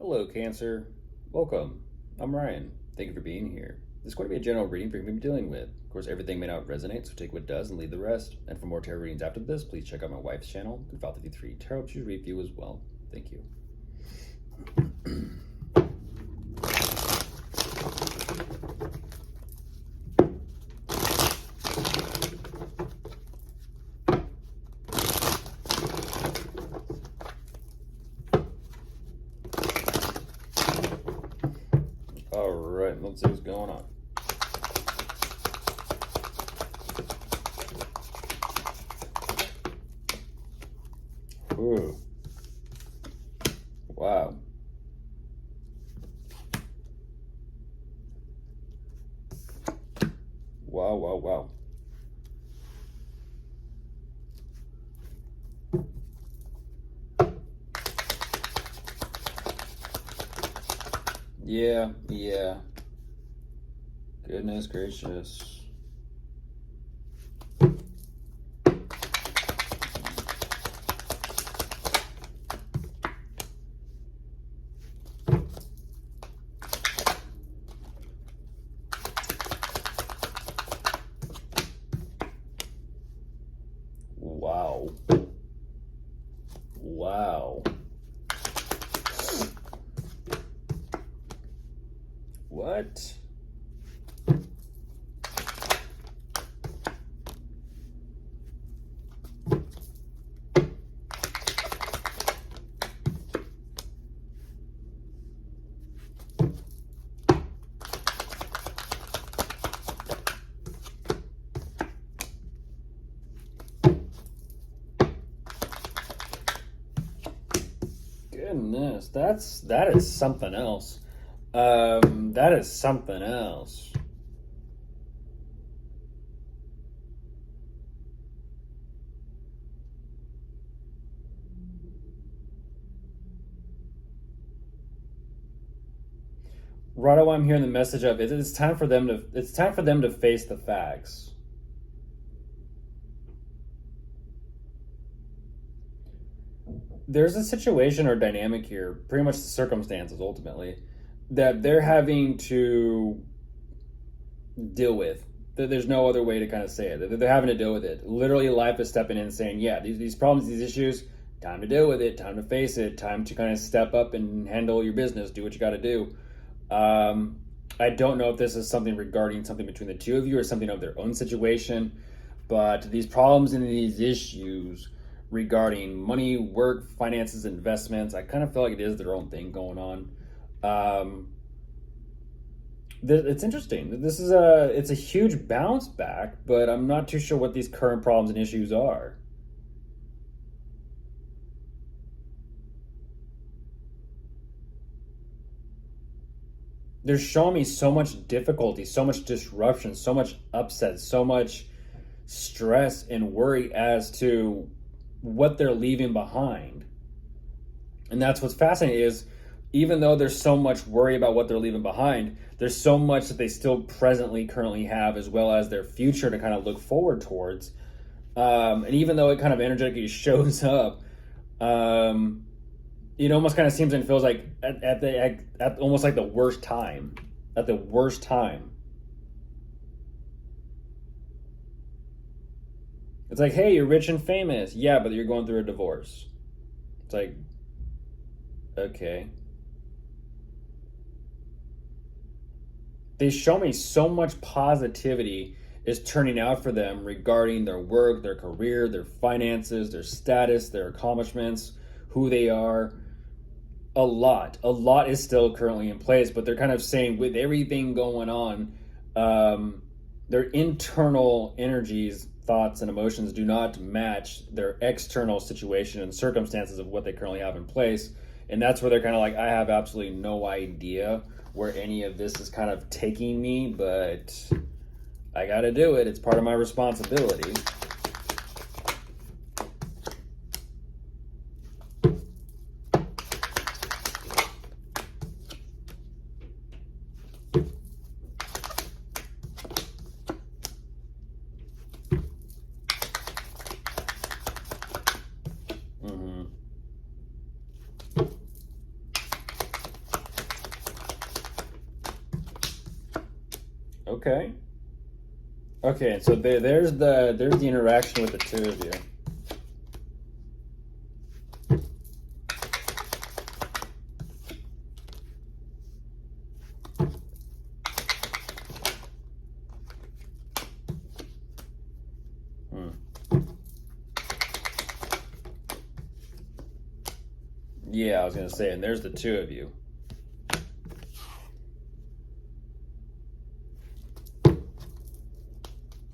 Hello, Cancer. Welcome. I'm Ryan. Thank you for being here. This is going to be a general reading for you to be dealing with. Of course, everything may not resonate, so take what does and leave the rest. And for more tarot readings after this, please check out my wife's channel, Theyre Tarot. Choose review as well. Thank you. All right, let's see what's going on. Ooh. Wow. Wow. Yeah. Goodness gracious. Wow. What? Goodness, that is something else. That is something else. Right away, I'm hearing the message of it. It's time for them to face the facts. There's a situation or dynamic here, pretty much the circumstances ultimately, that they're having to deal with. There's no other way to kind of say it. They're having to deal with it. Literally, life is stepping in and saying, yeah, these problems, these issues, time to deal with it, time to face it, time to kind of step up and handle your business, do what you got to do. I don't know if this is something regarding something between the two of you or something of their own situation, but these problems and these issues regarding money, work, finances, investments, I kind of feel like it is their own thing going on. It's interesting. It's a huge bounce back, but I'm not too sure what these current problems and issues are. They're showing me so much difficulty, so much disruption, so much upset, so much stress and worry as to what they're leaving behind. And that's what's fascinating is even though there's so much worry about what they're leaving behind, there's so much that they still currently have, as well as their future to kind of look forward towards. And even though it kind of energetically shows up, it almost kind of seems and feels like at almost like the worst time. At the worst time. It's like, hey, you're rich and famous. Yeah, but you're going through a divorce. It's like, okay. They show me so much positivity is turning out for them regarding their work, their career, their finances, their status, their accomplishments, who they are. A lot is still currently in place, but they're kind of saying with everything going on, their internal energies, thoughts, and emotions do not match their external situation and circumstances of what they currently have in place. And that's where they're kind of like, I have absolutely no idea where any of this is kind of taking me, but I got to do it. It's part of my responsibility. Okay. Okay, so there's the interaction with the two of you. Hmm. Yeah, I was gonna say, and there's the two of you.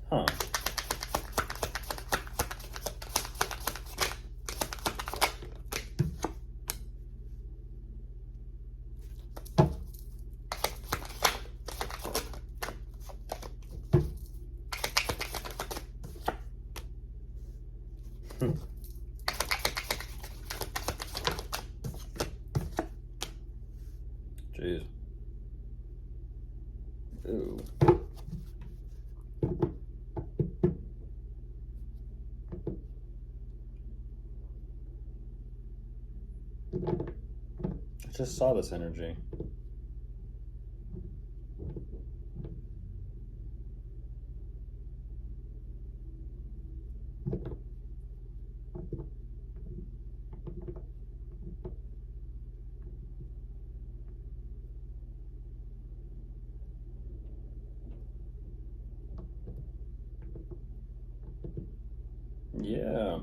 Huh. Jeez. Ooh. I just saw this energy. Yeah.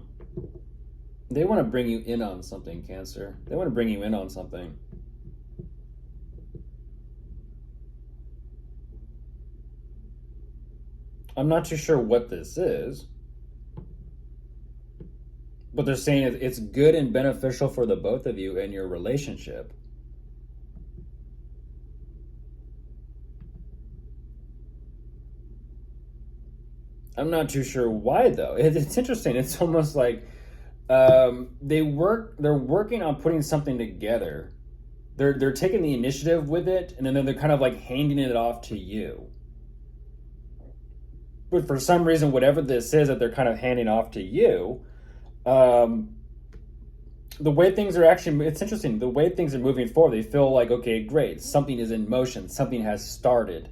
They want to bring you in on something, Cancer. They want to bring you in on something. I'm not too sure what this is, but they're saying it's good and beneficial for the both of you and your relationship. I'm not too sure why though. It's interesting. It's almost like they're working on putting something together. They're taking the initiative with it, and then they're kind of like handing it off to you. But for some reason, whatever this is that they're kind of handing off to you, um, the way things are actually, it's interesting. The way things are moving forward, they feel like, okay, great, something is in motion, something has started.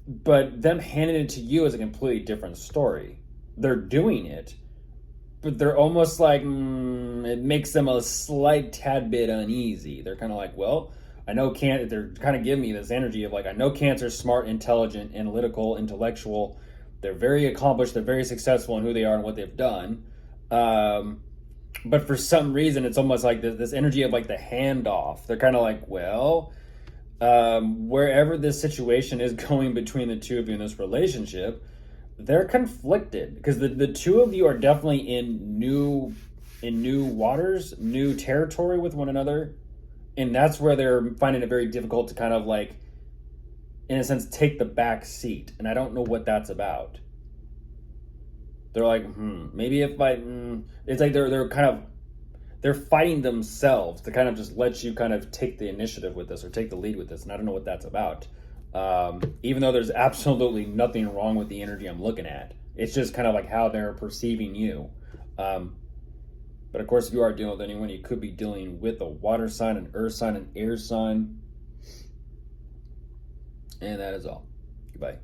But them handing it to you is a completely different story. They're doing it, but they're almost like it makes them a slight tad bit uneasy. They're kind of like, well, I know can't. They're kind of giving me this energy of like, I know Cancer's smart, intelligent, analytical, intellectual. They're very accomplished. They're very successful in who they are and what they've done. Um, but for some reason, it's almost like this energy of like the handoff. They're kind of like, well, wherever this situation is going between the two of you in this relationship, they're conflicted because the two of you are definitely in new waters, new territory with one another, and that's where they're finding it very difficult to kind of like, in a sense, take the back seat. And I don't know what that's about. They're like, maybe if it's like they're kind of they're fighting themselves to kind of just let you kind of take the initiative with this or take the lead with this, and I don't know what that's about. Even though there's absolutely nothing wrong with the energy I'm looking at, it's just kind of like how they're perceiving you. But of course, if you are dealing with anyone, you could be dealing with a water sign, an earth sign, an air sign, and that is all. Goodbye.